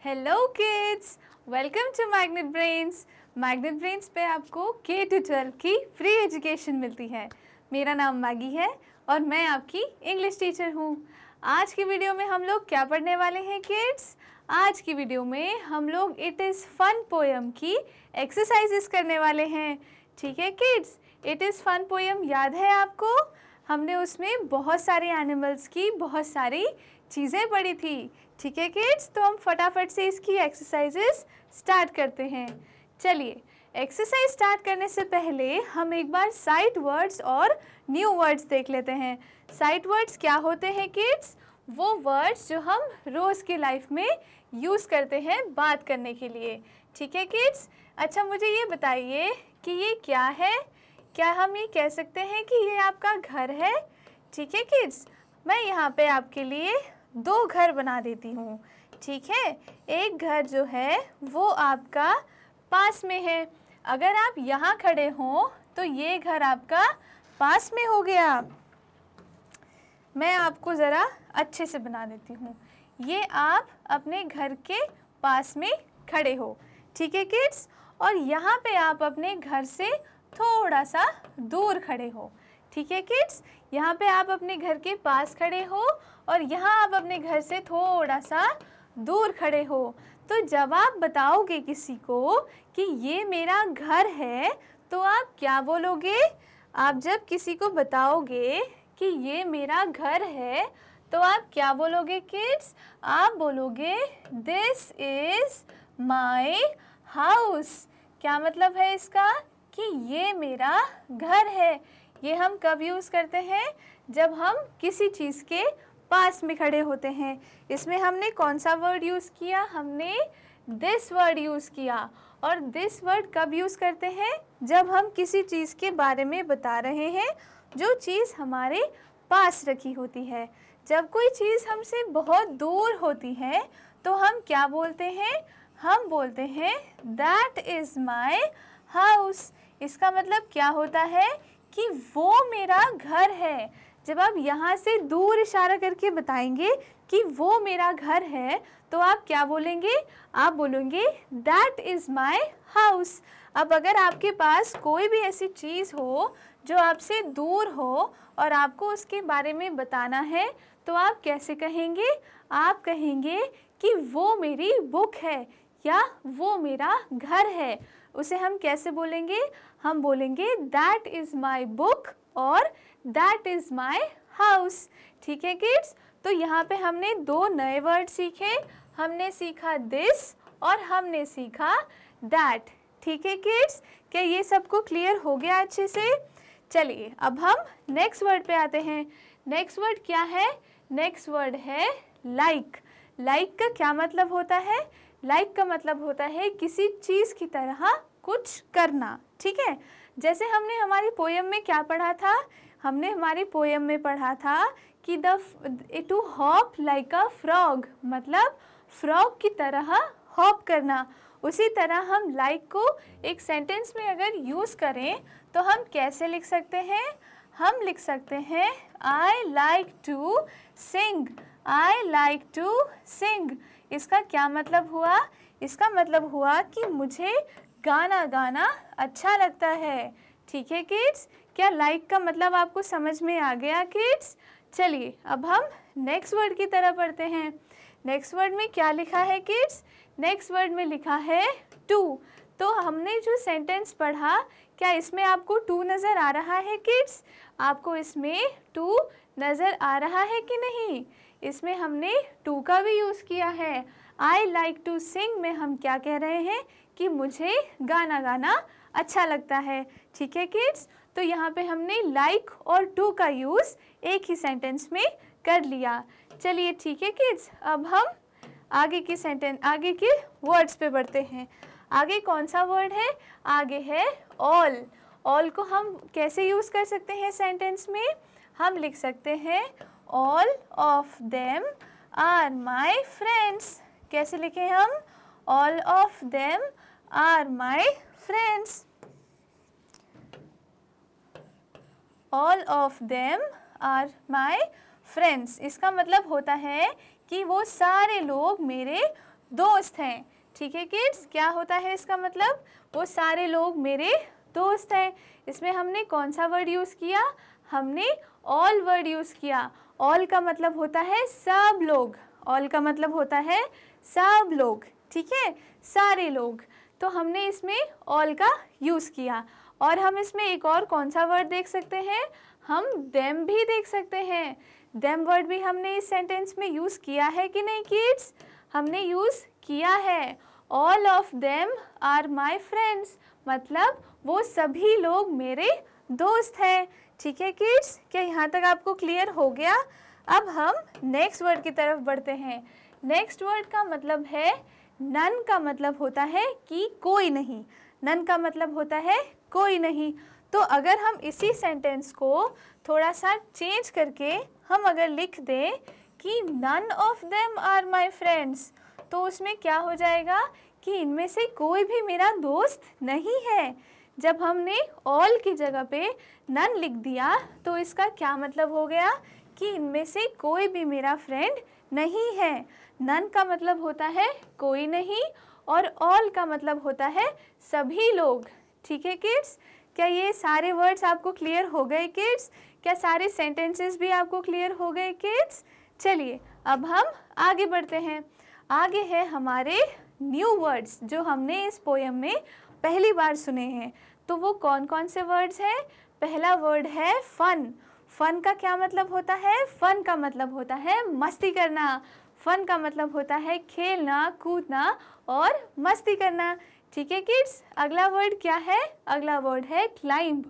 Hello kids, welcome to magnet brains. Magnet brains पे आपको K to 12 की free education मिलती है। मेरा नाम मैगी है और मैं आपकी इंग्लिश टीचर हूँ। आज की वीडियो में हम लोग क्या पढ़ने वाले हैं किड्स? आज की वीडियो में हम लोग इट इज़ फन पोएम की एक्सरसाइजेस करने वाले हैं। ठीक है kids, it is fun poem याद है आपको? हमने उसमें बहुत सारे एनिमल्स की बहुत सारी चीज़ें पढ़ी थी। ठीक है किड्स, तो हम फटाफट से इसकी एक्सरसाइजेस स्टार्ट करते हैं। चलिए, एक्सरसाइज स्टार्ट करने से पहले हम एक बार साइट वर्ड्स और न्यू वर्ड्स देख लेते हैं। साइट वर्ड्स क्या होते हैं किड्स? वो वर्ड्स जो हम रोज़ की लाइफ में यूज़ करते हैं बात करने के लिए। ठीक है किड्स, अच्छा मुझे ये बताइए कि ये क्या है? क्या हम ये कह सकते हैं कि ये आपका घर है? ठीक है किड्स, मैं यहाँ पे आपके लिए 2 घर बना देती हूँ। ठीक है, एक घर जो है वो आपका पास में है। अगर आप यहाँ खड़े हों तो ये घर आपका पास में हो गया। मैं आपको ज़रा अच्छे से बना देती हूँ। ये आप अपने घर के पास में खड़े हो। ठीक है किड्स, और यहाँ पे आप अपने घर से थोड़ा सा दूर खड़े हो। ठीक है किड्स, यहाँ पे आप अपने घर के पास खड़े हो और यहाँ आप अपने घर से थोड़ा सा दूर खड़े हो। तो जब आप बताओगे किसी को कि ये मेरा घर है तो आप क्या बोलोगे? आप जब किसी को बताओगे कि ये मेरा घर है तो आप क्या बोलोगे किड्स? आप बोलोगे दिस इज़ माई हाउस। क्या मतलब है इसका? कि ये मेरा घर है। ये हम कब यूज़ करते हैं? जब हम किसी चीज़ के पास में खड़े होते हैं। इसमें हमने कौन सा वर्ड यूज़ किया? हमने दिस वर्ड यूज़ किया। और दिस वर्ड कब यूज़ करते हैं? जब हम किसी चीज़ के बारे में बता रहे हैं जो चीज़ हमारे पास रखी होती है। जब कोई चीज़ हमसे बहुत दूर होती है तो हम क्या बोलते हैं? हम बोलते हैं दैट इज़ माई हाउस। इसका मतलब क्या होता है कि वो मेरा घर है। जब आप यहाँ से दूर इशारा करके बताएंगे कि वो मेरा घर है तो आप क्या बोलेंगे? आप बोलेंगे दैट इज़ माई हाउस। अब अगर आपके पास कोई भी ऐसी चीज़ हो जो आपसे दूर हो और आपको उसके बारे में बताना है तो आप कैसे कहेंगे? आप कहेंगे कि वो मेरी बुक है या वो मेरा घर है। उसे हम कैसे बोलेंगे? हम बोलेंगे दैट इज़ माई बुक और दैट इज़ माई हाउस। ठीक है किड्स, तो यहाँ पे हमने 2 नए वर्ड सीखे। हमने सीखा दिस और हमने सीखा दैट। ठीक है किड्स, क्या ये सबको क्लियर हो गया अच्छे से? चलिए अब हम नेक्स्ट वर्ड पे आते हैं। नेक्स्ट वर्ड क्या है? नेक्स्ट वर्ड है लाइक। लाइक का क्या मतलब होता है? लाइक का मतलब होता है किसी चीज़ की तरह कुछ करना। ठीक है, जैसे हमने हमारी पोएम में क्या पढ़ा था? हमने हमारी पोएम में पढ़ा था कि to hop like a frog, मतलब फ्रॉग की तरह हॉप करना। उसी तरह हम लाइक को एक सेंटेंस में अगर यूज़ करें तो हम कैसे लिख सकते हैं? हम लिख सकते हैं I like to sing. I like to sing. इसका क्या मतलब हुआ? इसका मतलब हुआ कि मुझे गाना गाना अच्छा लगता है। ठीक है किड्स, क्या लाइक का मतलब आपको समझ में आ गया किड्स? चलिए अब हम नेक्स्ट वर्ड की तरफ बढ़ते हैं। नेक्स्ट वर्ड में क्या लिखा है किड्स? नेक्स्ट वर्ड में लिखा है टू। तो हमने जो सेंटेंस पढ़ा, क्या इसमें आपको टू नज़र आ रहा है किड्स? आपको इसमें टू नज़र आ रहा है कि नहीं? इसमें हमने टू का भी यूज़ किया है। आई लाइक टू सिंग में हम क्या कह रहे हैं कि मुझे गाना गाना अच्छा लगता है। ठीक है किड्स, तो यहाँ पे हमने लाइक और टू का यूज़ एक ही सेंटेंस में कर लिया। चलिए ठीक है किड्स, अब हम आगे के वर्ड्स पे बढ़ते हैं। आगे कौन सा वर्ड है? आगे है ऑल। ऑल को हम कैसे यूज़ कर सकते हैं सेंटेंस में? हम लिख सकते हैं all of them are my friends. कैसे लिखें हम? All of them are my friends. All of them are my friends. इसका मतलब होता है कि वो सारे लोग मेरे दोस्त हैं। ठीक है किड्स, क्या होता है इसका मतलब? वो सारे लोग मेरे दोस्त हैं। इसमें हमने कौन सा वर्ड यूज़ किया? हमने ऑल वर्ड यूज़ किया। ऑल का मतलब होता है सब लोग, ऑल का मतलब होता है सब लोग, ठीक है, सारे लोग। तो हमने इसमें ऑल का यूज़ किया। और हम इसमें एक और कौन सा वर्ड देख सकते हैं? हम देम भी देख सकते हैं। देम वर्ड भी हमने इस सेंटेंस में यूज़ किया है कि नहीं किड्स? हमने यूज़ किया है। All of them are my friends, मतलब वो सभी लोग मेरे दोस्त हैं। ठीक है किड्स, क्या यहाँ तक आपको क्लियर हो गया? अब हम नेक्स्ट वर्ड की तरफ बढ़ते हैं। नेक्स्ट वर्ड का मतलब है नन का मतलब होता है कि कोई नहीं। नन का मतलब होता है कोई नहीं। तो अगर हम इसी सेंटेंस को थोड़ा सा चेंज करके हम अगर लिख दें कि none of them are my friends, तो उसमें क्या हो जाएगा कि इनमें से कोई भी मेरा दोस्त नहीं है। जब हमने ऑल की जगह पे नन लिख दिया तो इसका क्या मतलब हो गया कि इनमें से कोई भी मेरा फ्रेंड नहीं है। नन का मतलब होता है कोई नहीं और ऑल का मतलब होता है सभी लोग। ठीक है किड्स, क्या ये सारे वर्ड्स आपको क्लियर हो गए किड्स? क्या सारे सेंटेंसेस भी आपको क्लियर हो गए किड्स? चलिए अब हम आगे बढ़ते हैं। आगे है हमारे न्यू वर्ड्स जो हमने इस पोएम में पहली बार सुने हैं। तो वो कौन कौन से वर्ड्स हैं? पहला वर्ड है फन। फन का क्या मतलब होता है? फन का मतलब होता है मस्ती करना। फन का मतलब होता है खेलना, कूदना और मस्ती करना। ठीक है किड्स, अगला वर्ड क्या है? अगला वर्ड है क्लाइंब।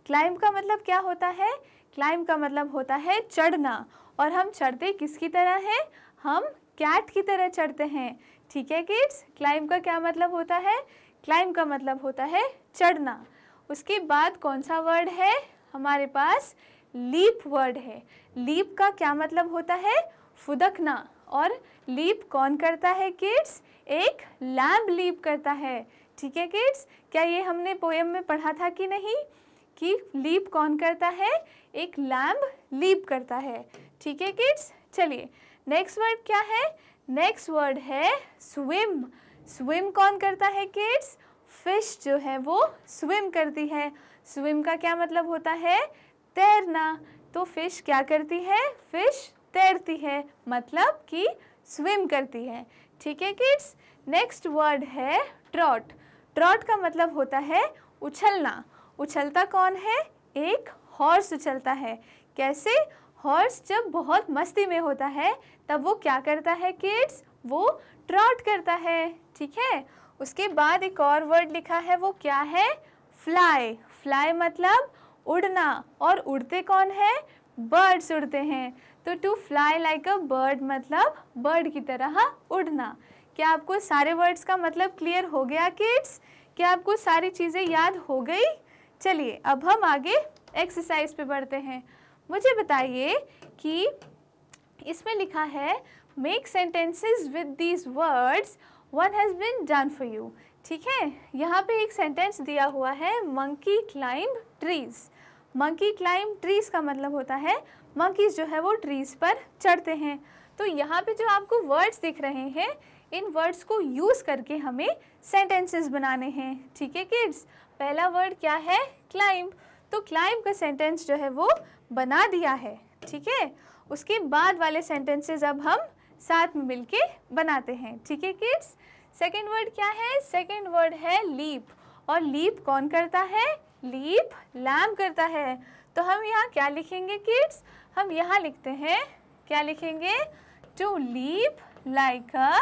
क्लाइंब का मतलब क्या होता है? क्लाइंब का मतलब होता है चढ़ना। और हम चढ़ते किसकी तरह हैं? हम कैट की तरह चढ़ते हैं। ठीक है किड्स, क्लाइंब का क्या मतलब होता है? क्लाइंब का मतलब होता है चढ़ना। उसके बाद कौन सा वर्ड है हमारे पास? लीप वर्ड है। लीप का क्या मतलब होता है? फुदकना। और लीप कौन करता है किड्स? एक लैम्ब लीप करता है। ठीक है किड्स, क्या ये हमने पोएम में पढ़ा था कि नहीं कि लीप कौन करता है? एक लैम्ब लीप करता है। ठीक है किड्स, चलिए नेक्स्ट वर्ड क्या है? नेक्स्ट वर्ड है स्विम। स्विम कौन करता है किड्स? फिश जो है वो स्विम करती है। स्विम का क्या मतलब होता है? तैरना। तो फिश क्या करती है? फिश तैरती है, मतलब कि स्विम करती है। ठीक है किड्स, नेक्स्ट वर्ड है ट्रॉट। ट्रॉट का मतलब होता है उछलना। उछलता कौन है? एक हॉर्स उछलता है। कैसे? हॉर्स जब बहुत मस्ती में होता है तब वो क्या करता है किड्स? वो ट्रॉट करता है। ठीक है, उसके बाद एक और वर्ड लिखा है, वो क्या है? फ्लाई। फ्लाई मतलब उड़ना। और उड़ते कौन है? बर्ड्स उड़ते हैं। तो to fly like a bird मतलब बर्ड की तरह उड़ना। क्या आपको सारे वर्ड्स का मतलब क्लियर हो गया किड्स? क्या आपको सारी चीज़ें याद हो गई? चलिए अब हम आगे एक्सरसाइज पे बढ़ते हैं। मुझे बताइए कि इसमें लिखा है make sentences with these words, one has been done for you. ठीक है, यहाँ पे एक सेंटेंस दिया हुआ है monkey climb trees. Monkey climb trees का मतलब होता है मंकीज जो है वो ट्रीज पर चढ़ते हैं। तो यहाँ पे जो आपको वर्ड्स दिख रहे हैं, इन वर्ड्स को यूज़ करके हमें सेंटेंसेस बनाने हैं। ठीक है किड्स, पहला वर्ड क्या है? क्लाइंब। तो क्लाइंब का सेंटेंस जो है वो बना दिया है। ठीक है, उसके बाद वाले सेंटेंसेस अब हम साथ में मिलके बनाते हैं। ठीक है किड्स, सेकेंड वर्ड क्या है? सेकेंड वर्ड है लीप। और लीप कौन करता है? लीप लैम्ब करता है। तो हम यहाँ क्या लिखेंगे किड्स? हम यहाँ लिखते हैं, क्या लिखेंगे? To leap like a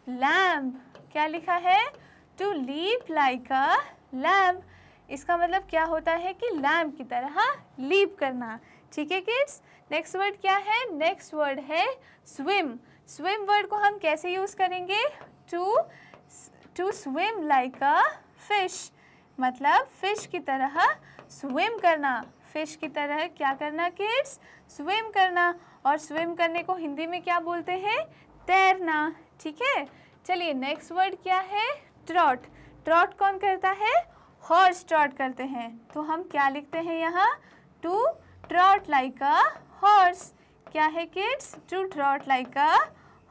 lamb. क्या लिखा है? To leap like a lamb. इसका मतलब क्या होता है कि लैम्ब की तरह लीप करना। ठीक है किड्स, नेक्स्ट वर्ड क्या है? नेक्स्ट वर्ड है स्विम। स्विम वर्ड को हम कैसे यूज़ करेंगे? To swim like a fish, मतलब फिश की तरह स्विम करना। फिश की तरह क्या करना किड्स? स्विम करना। और स्विम करने को हिंदी में क्या बोलते हैं? तैरना। ठीक है, चलिए नेक्स्ट वर्ड क्या है? ट्रॉट। ट्रॉट कौन करता है? हॉर्स ट्रॉट करते हैं। तो हम क्या लिखते हैं यहाँ? To trot like a horse. क्या है kids? To trot like a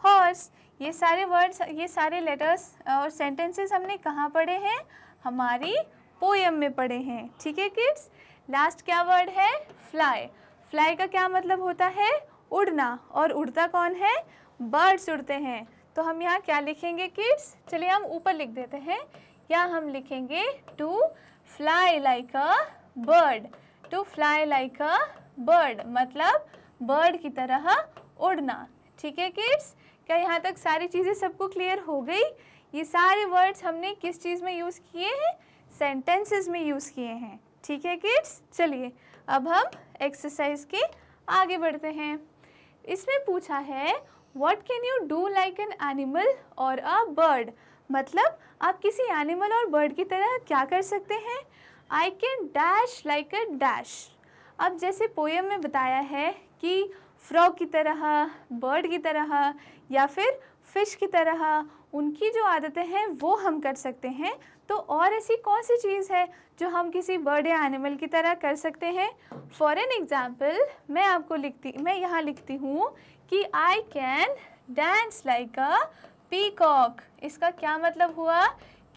horse. ये सारे वर्ड्स, ये सारे लेटर्स और सेंटेंसेस हमने कहाँ पढ़े हैं? हमारी पोएम में पढ़े हैं। ठीक है किड्स। लास्ट क्या वर्ड है? फ्लाई। फ्लाई का क्या मतलब होता है? उड़ना। और उड़ता कौन है? बर्ड्स उड़ते हैं। तो हम यहाँ क्या लिखेंगे किड्स? चलिए हम ऊपर लिख देते हैं। यहाँ हम लिखेंगे to fly like a bird. To fly like a bird मतलब बर्ड की तरह उड़ना। ठीक है किड्स। क्या यहाँ तक सारी चीज़ें सबको क्लियर हो गई? ये सारे वर्ड्स हमने किस चीज़ में यूज़ किए हैं? सेंटेंसेस में यूज़ किए हैं। ठीक है किड्स। चलिए अब हम एक्सरसाइज के आगे बढ़ते हैं। इसमें पूछा है what can you do like an animal और अ बर्ड, मतलब आप किसी एनिमल और बर्ड की तरह क्या कर सकते हैं? I can dash like a dash. अब जैसे पोएम में बताया है कि फ्रॉग की तरह, बर्ड की तरह या फिर फिश की तरह उनकी जो आदतें हैं वो हम कर सकते हैं, तो और ऐसी कौन सी चीज़ है जो हम किसी बर्ड या एनिमल की तरह कर सकते हैं? फॉर एन एग्जाम्पल मैं यहाँ लिखती हूँ कि I can dance like a peacock. इसका क्या मतलब हुआ?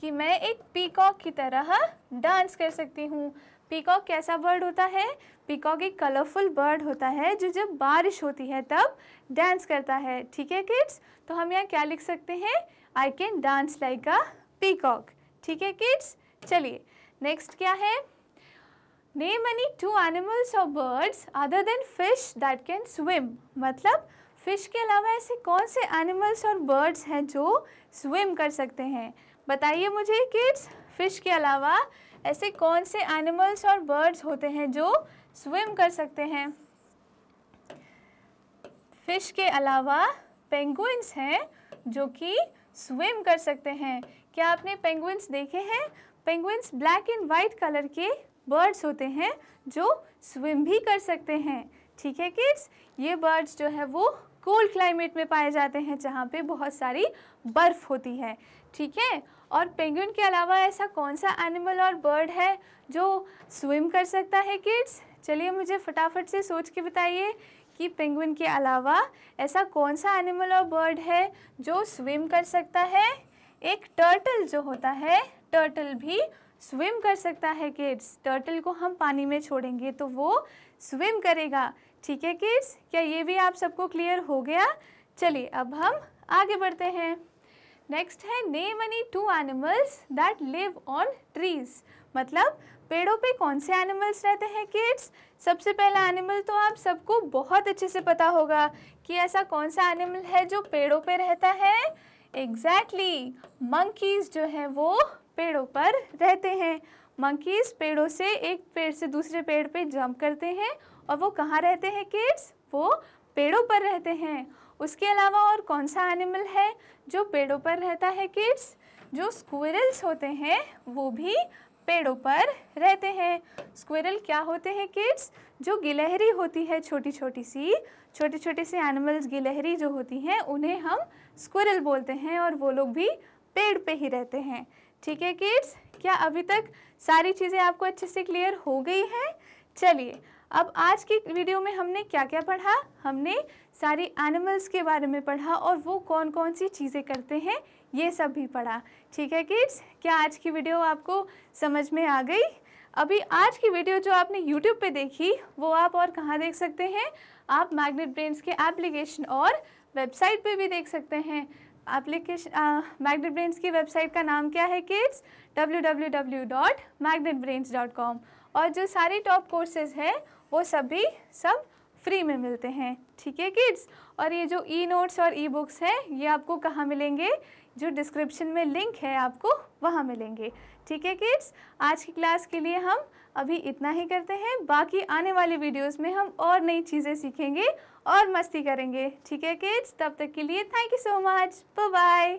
कि मैं एक पीकॉक की तरह डांस कर सकती हूँ। पीकॉक कैसा बर्ड होता है? पीकॉक एक कलरफुल बर्ड होता है जो जब बारिश होती है तब डांस करता है। ठीक है किड्स। तो हम यहाँ क्या लिख सकते हैं? I can dance like a peacock. ठीक है किड्स। चलिए नेक्स्ट क्या है? नेम एनी टू एनिमल्स और birds other than fish that can swim, मतलब फिश के अलावा ऐसे कौन से एनिमल्स और बर्ड्स हैं जो स्विम कर सकते हैं? बताइए मुझे किड्स। फिश के अलावा ऐसे कौन से एनिमल्स और बर्ड्स होते हैं जो स्विम कर सकते हैं? फिश के अलावा पेंगुइन्स हैं जो कि स्विम कर सकते हैं। क्या आपने पेंगुइन्स देखे हैं? Penguins black and white colour के बर्ड्स होते हैं जो स्विम भी कर सकते हैं। ठीक है किड्स। ये बर्ड्स जो है वो कोल्ड क्लाइमेट में पाए जाते हैं जहाँ पे बहुत सारी बर्फ़ होती है। ठीक है। और पेंगुइन के अलावा ऐसा कौन सा एनिमल और बर्ड है जो स्विम कर सकता है किड्स? चलिए मुझे फटाफट से सोच के बताइए कि पेंगुइन के अलावा ऐसा कौन सा एनिमल और बर्ड है जो स्विम कर सकता है? एक टर्टल जो होता है, टर्टल भी स्विम कर सकता है किड्स। टर्टल को हम पानी में छोड़ेंगे तो वो स्विम करेगा। ठीक है किड्स। क्या ये भी आप सबको क्लियर हो गया? चलिए अब हम आगे बढ़ते हैं। नेक्स्ट है name any two animals that live on trees, मतलब पेड़ों पे कौन से एनिमल्स रहते हैं किड्स? सबसे पहला एनिमल तो आप सबको बहुत अच्छे से पता होगा कि ऐसा कौन सा एनिमल है जो पेड़ों पे रहता है। एग्जैक्टली, मंकीज़ जो है वो पेड़ों पर रहते हैं। मंकीज़ पेड़ों से एक पेड़ से दूसरे पेड़ पे जंप करते हैं और वो कहाँ रहते हैं किड्स? वो पेड़ों पर रहते हैं। उसके अलावा और कौन सा एनिमल है जो पेड़ों पर रहता है किड्स? जो स्क्विरल्स होते हैं वो भी पेड़ों पर रहते हैं। स्क्विरल क्या होते हैं किड्स? जो गिलहरी होती है, छोटी छोटी सी एनिमल्स गिलहरी जो होती हैं उन्हें हम स्क्विरल बोलते हैं और वो लोग भी पेड़ पे ही रहते हैं। ठीक है किड्स। क्या अभी तक सारी चीज़ें आपको अच्छे से क्लियर हो गई हैं? चलिए अब आज की वीडियो में हमने क्या क्या पढ़ा? हमने सारी एनिमल्स के बारे में पढ़ा और वो कौन कौन सी चीज़ें करते हैं ये सब भी पढ़ा। ठीक है किड्स। क्या आज की वीडियो आपको समझ में आ गई? अभी आज की वीडियो जो आपने यूट्यूब पे देखी वो आप और कहाँ देख सकते हैं? आप मैग्नेट ब्रेन्स के एप्लीकेशन और वेबसाइट पे भी देख सकते हैं। मैग्नेट ब्रेन्स की वेबसाइट का नाम क्या है किड्स? www.magnetbrains.com। और जो सारी टॉप कोर्सेज हैं वो सब फ्री में मिलते हैं। ठीक है किड्स। और ये जो ई नोट्स और ई बुक्स हैं ये आपको कहाँ मिलेंगे? जो डिस्क्रिप्शन में लिंक है आपको वहाँ मिलेंगे। ठीक है किड्स। आज की क्लास के लिए हम अभी इतना ही करते हैं। बाकी आने वाली वीडियोस में हम और नई चीज़ें सीखेंगे और मस्ती करेंगे। ठीक है किड्स। तब तक के लिए thank you so much. Bye bye.